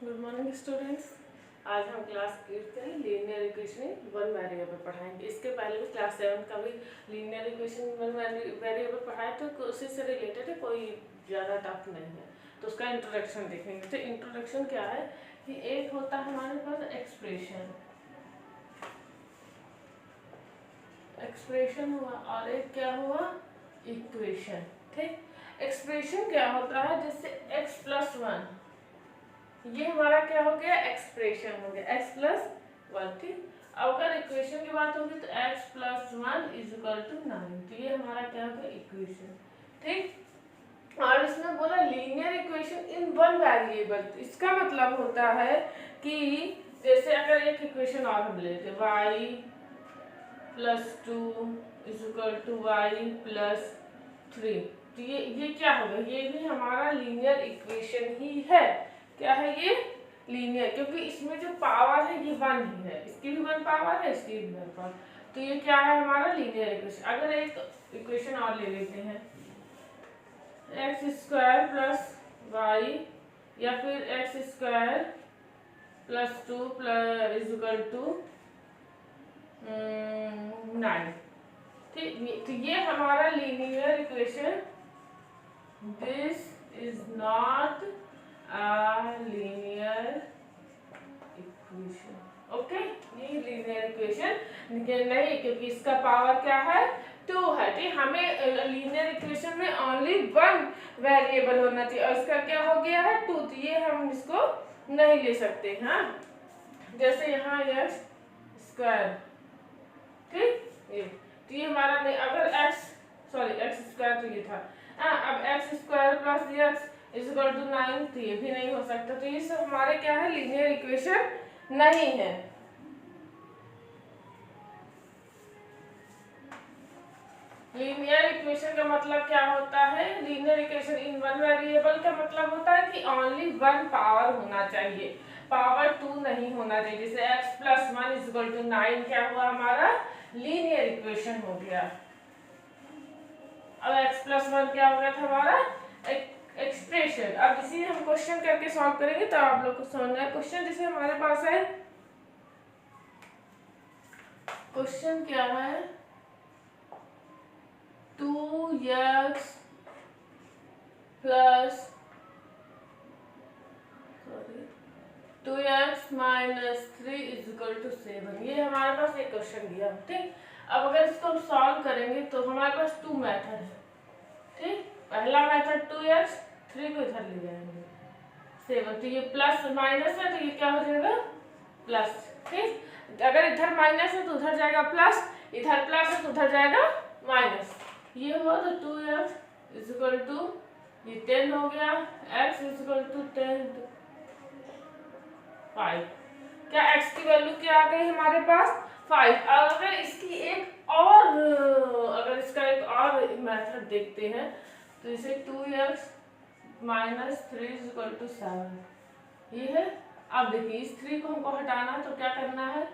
Good morning students. आज हम class 8 का लीनियर इक्वेशन वन वेरिएबल पढ़ाएंगे। इसके पहले भी क्लास 7 का भी लीनियर इक्वेशन वन वेरिएबल पढ़ाया तो उसी से रिलेटेड है, कोई ज़्यादा टफ नहीं है। तो उसका इंट्रोडक्शन देखेंगे। तो इंट्रोडक्शन क्या है कि एक होता है हमारे पास एक्सप्रेशन हुआ और एक क्या हुआ, इक्वेशन। ठीक, एक्सप्रेशन क्या होता है, जैसे x प्लस वन, ये हमारा क्या हो गया, एक्सप्रेशन हो गया x प्लस वन। ठीक, अब अगर इक्वेशन की बात होगी तो x plus one is equal to 9, तो ये हमारा क्या हो गया, इक्वेशन। ठीक, और इसमें बोला linear equation in one variable, इसका मतलब होता है कि जैसे अगर एक इक्वेशन और हम लेते y plus two is equal to y plus three, तो ये क्या होगा, ये भी हमारा लीनियर इक्वेशन ही है। क्या है ये, लीनियर, क्योंकि इसमें जो पावर है ये वन ही है, इसकी भी वन पावर है, इसकी भी वन पावर, तो ये क्या है हमारा लीनियर इक्वेशन। अगर एक इक्वेशन और ले लेते हैं, एक्स स्क्वायर प्लस वाई या फिर x square plus two plus is equal to 9। ठीक, तो ये हमारा linear equation, this is not linear equation. Okay, ये लीनियर इक्वेशन नहीं, क्योंकि इसका पावर क्या है, 2 है। ठीक, हमें लीनियर इक्वेशन में ओनली वन वेरिएबल होना चाहिए और इसका क्या हो गया है 2, तो ये हम इसको नहीं ले सकते। हाँ, जैसे यहाँ एक्स स्क्वायर, ठीक, तो ये हमारा नहीं, अगर एक्स स्क्वायर तो ये था, अब x square plus x is equal to 9, तो ये भी नहीं हो सकता। तो ये सब हमारे क्या है, लीनियर इक्वेशन नहीं है। लीनियर इक्वेशन का मतलब क्या होता है, linear equation in one variable का मतलब होता है कि ओनली वन पावर होना चाहिए, पावर 2 नहीं होना चाहिए। जैसे x plus one is equal to 9 क्या हुआ, हमारा लीनियर इक्वेशन हो गया। अब x प्लस वन क्या हो गया था, हमारा एक्सप्रेशन। अब इसी हम क्वेश्चन करके सॉल्व करेंगे तो आप लोग को समझना है। क्वेश्चन जैसे हमारे पास है, क्वेश्चन क्या है, 2x plus 2x minus 3 is equal to 7, ये हमारे पास एक क्वेश्चन दिया। ठीक, अब अगर इसको हम सॉल्व करेंगे तो हमारे पास 2 मेथड है। ठीक, पहला मेथड 2x, 3 को इधर ले जाएंगे 7, तो ये प्लस माइनस है तो ये क्या हो जाएगा, प्लस। ठीक, अगर इधर माइनस है तो उधर जाएगा प्लस, इधर प्लस है तो उधर जाएगा माइनस, ये हुआ। तो 2x इज इक्वल टू ये 10 हो गया, x इज इक्वल टू 10 5। क्या x की वैल्यू क्या आ गई हमारे पास, 5। अगर इसकी एक और, अगर इसका एक और मेथड देखते हैं तो इसे 2x minus 3 is equal to 7, ये है। अब देखिए इस 3 को हमको हटाना है तो क्या करना है,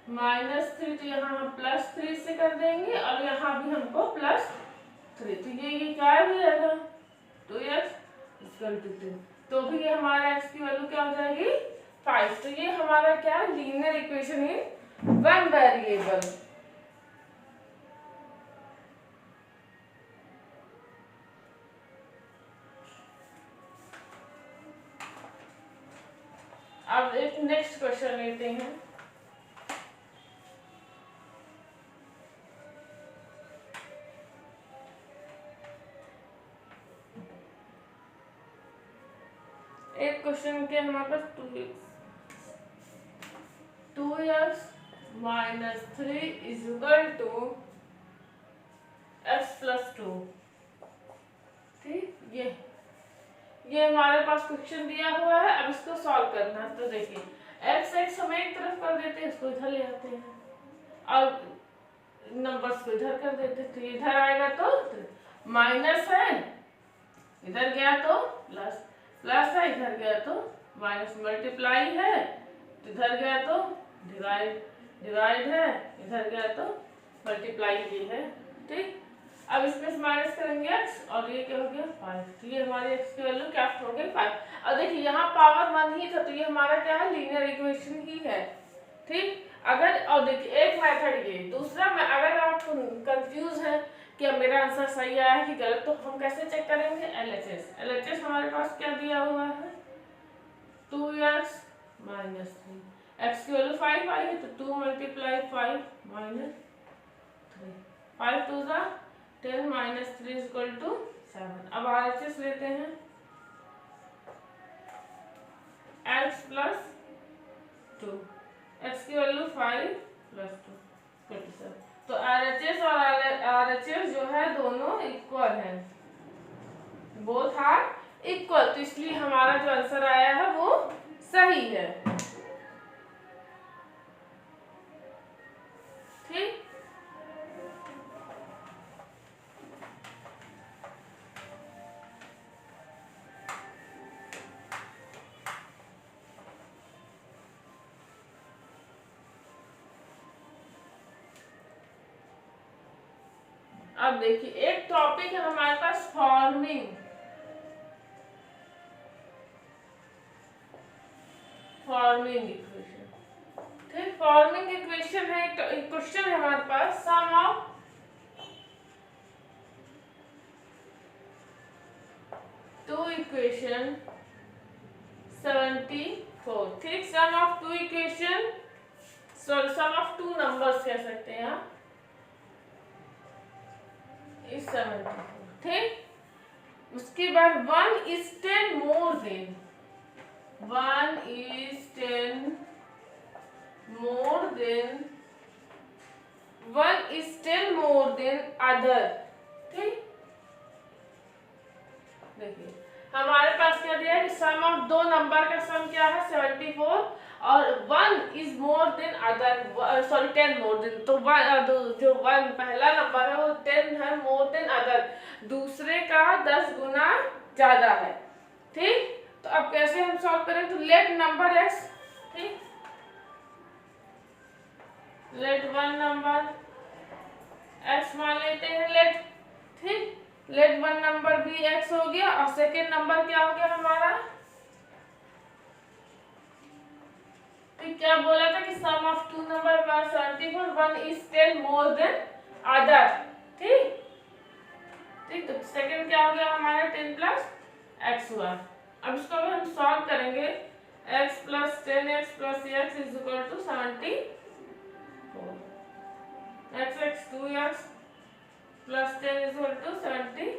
माइनस 3, तो यहाँ हम प्लस 3 से कर देंगे और यहाँ भी हमको प्लस 3, तो ये क्या हो जाएगा, 2x इक्वल टू 10, तो भी ये हमारा x की वैल्यू क्या हो जाएगी, 5। तो ये हमारा क्या, linear equation in one variable. अब एक नेक्स्ट क्वेश्चन लेते हैं। एक क्वेश्चन के हमारे पास 2x minus 3 is equal to x plus 2। ठीक, ये हमारे पास क्वेश्चन दिया हुआ है। अब इसको सॉल्व करना है, तो देखिए x हम एक तरफ कर देते हैं, इसको इधर ले आते हैं और नंबर्स को इधर कर देते हैं, तो इधर आएगा तो माइनस है, इधर गया तो प्लस, प्लस है इधर गया तो माइनस, मल्टीप्लाई है इधर गया तो डिवाइड, डिवाइड है इधर गया तो मल्टीप्लाई, ये है। ठीक, अब इसमें से माइनस करेंगे x और ये क्या हो गया 5, तो ये हमारी x की वैल्यू क्या हो गई 5। और देखिए यहाँ पावर 1 ही था तो ये हमारा क्या है लीनियर इक्वेशन ही है। ठीक, अगर और देखिए एक मेथड ये, दूसरा में अगर आप कंफ्यूज हैं कि अब मेरा आंसर सही आया है कि गलत, तो हम कैसे चेक करेंगे LHS हमारे पास क्या दिया हुआ है 2x माइनस 3, x की वैल्यू 5 आई है तो 2 multiply 5 minus 3, 5 to the 10 minus 3 is equal to 7। अब RHS लेते हैं x प्लस 2, x की वैल्यू 5 प्लस 2 27, तो RHS और RHS जो है दोनों इक्वल हैं, बोथ आर इक्वल, तो इसलिए हमारा जो आंसर आया है वो सही है। ठीक, अब देखिए एक टॉपिक है हमारे पास फॉर्मिंग इक्वेशन। ठीक, फॉर्मिंग इक्वेशन है, एक क्वेश्चन है हमारे पास, सम ऑफ टू इक्वेशन 74। ठीक, sum of two equation, sorry sum of two numbers कह सकते हैं आप, इस 74। ठीक, उसके बाद 1 is 10 more than, 1 is 10 more than, 1 is 10 more than other। ठीक, देखिए हमारे पास क्या दिया है कि सम ऑफ दो नंबर का सम क्या है 74 और 1 is more than other, sorry 10 more than, तो जो 1 पहला नंबर है वो 10 है मोर देन अदर, दूसरे का 10 गुना ज्यादा है। ठीक, तो अब कैसे हम सॉल्व करें, तो लेट नंबर x, ठीक, लेट वन नंबर x मान लेते हैं लेट, ठीक, लेट वन नंबर भी x हो गया और सेकेंड नंबर क्या हो गया हमारा, तो क्या बोला था कि सम ऑफ टू नंबर पर 74, 1 is 10 मोर देन अदर। ठीक, ठीक, तो सेकेंड क्या हो गया हमारा 10 प्लस x हुआ। अब इसको अगर हम सॉल्व करेंगे x plus 10x plus x is equal to 74, x 2x plus 10 is equal to 74,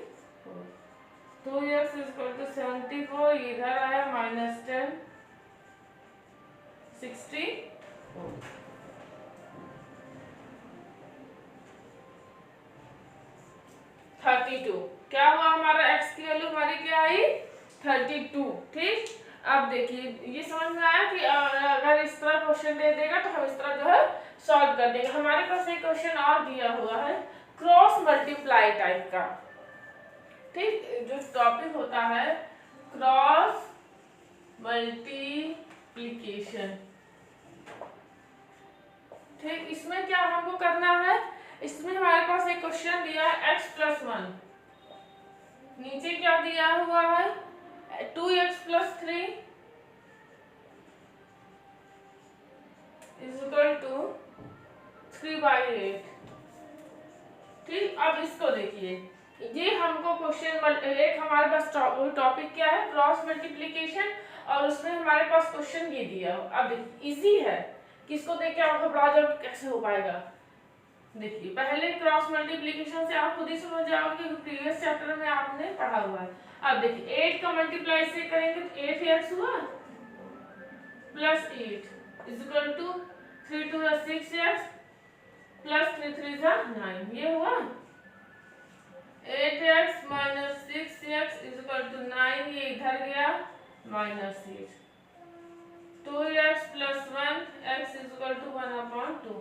2x is equal to 74, इधर आया माइनस 10 64, 32। क्या हुआ हमारा x की वैल्यू हमारी क्या आई 32। ठीक, अब देखिए ये समझ में आया कि अगर इस तरह क्वेश्चन दे देगा तो हम इस तरह जो है सॉल्व कर देंगे। हमारे पास एक क्वेश्चन और दिया हुआ है क्रॉस मल्टीप्लाई टाइप का। ठीक, जो टॉपिक होता है क्रॉस मल्टीप्लिकेशन। ठीक, इसमें क्या हमको करना है, इसमें हमारे पास एक क्वेश्चन दिया है x प्लस 1, नीचे क्या दिया हुआ है 2x plus 3 is equal to 3/8। ठीक, अब इसको देखिए, ये हमको क्वेश्चन एक हमारे पास टॉपिक क्या है क्रॉस मल्टीप्लिकेशन और उसमें हमारे पास क्वेश्चन ये दिया हो। अब इजी है, किसको देख के आप घबरा जाओ कैसे हो पाएगा। देखिए पहले क्रॉस मल्टीप्लिकेशन से आप खुद ही समझ जाओगे कि प्रीवियस चैप्टर में आपने पढ़ा हुआ है। अब देखिए 8 का मल्टीप्लाई से करेंगे तो 8x हुआ plus 8 is equal to 3 2 6x plus 3 3 9, ये हुआ 8x minus 6x is equal to 9, ये इधर गया minus 8, 2x plus 1 x is equal to 1/2।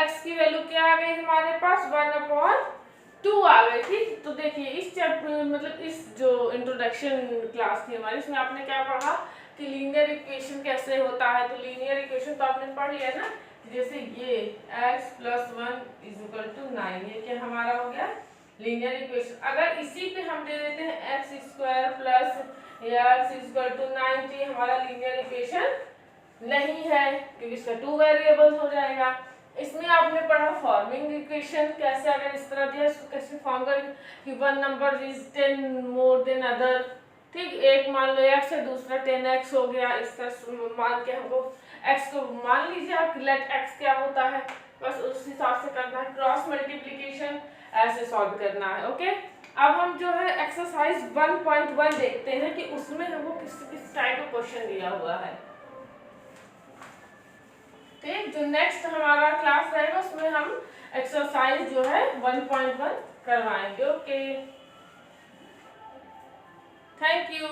x की वैल्यू क्या आ गई हमारे पास 1/2 आ गई। ठीक, तो देखिए इस चैप्टर मतलब इस जो इंट्रोडक्शन क्लास थी हमारी, इसमें आपने क्या पढ़ा कि लीनियर इक्वेशन कैसे होता है। तो लीनियर इक्वेशन तो आपने पढ़ लिया ना, जैसे ये x प्लस 1 इज इक्वल टू 9, ये क्या हमारा हो गया लीनियर इक्वेशन। अगर इसी पे हम दे देते हैं x square plus x equal to 90, हमारा लीनियर इक्वेशन नहीं है क्योंकि इसका 2 वेरिएबल्स हो जाएगा। इसमें आपने पढ़ा फॉर्मिंग इक्वेशन, कैसे अगर इस तरह दिया इसको कैसे फॉर्म करेंगे कि one number is 10 more than other, ठीक, एक मान लो x है दूसरा 10x हो गया, इस तरह मान के हमको x को मान लीजिए आप, लेट x क्या होता है, बस उस हिसाब से करना है। क्रॉस मल्टीप्लिकेशन ऐसे सॉल्व करना है। ओके, अब हम जो है एक्सरसाइज 1.1 देखते हैं कि उसमें हमको किस टाइप का क्वेश्चन दिया हुआ है। ठीक, जो नेक्स्ट हमारा क्लास रहेगा उसमें हम एक्सरसाइज जो है 1.1 करवाएंगे। Okay, thank you.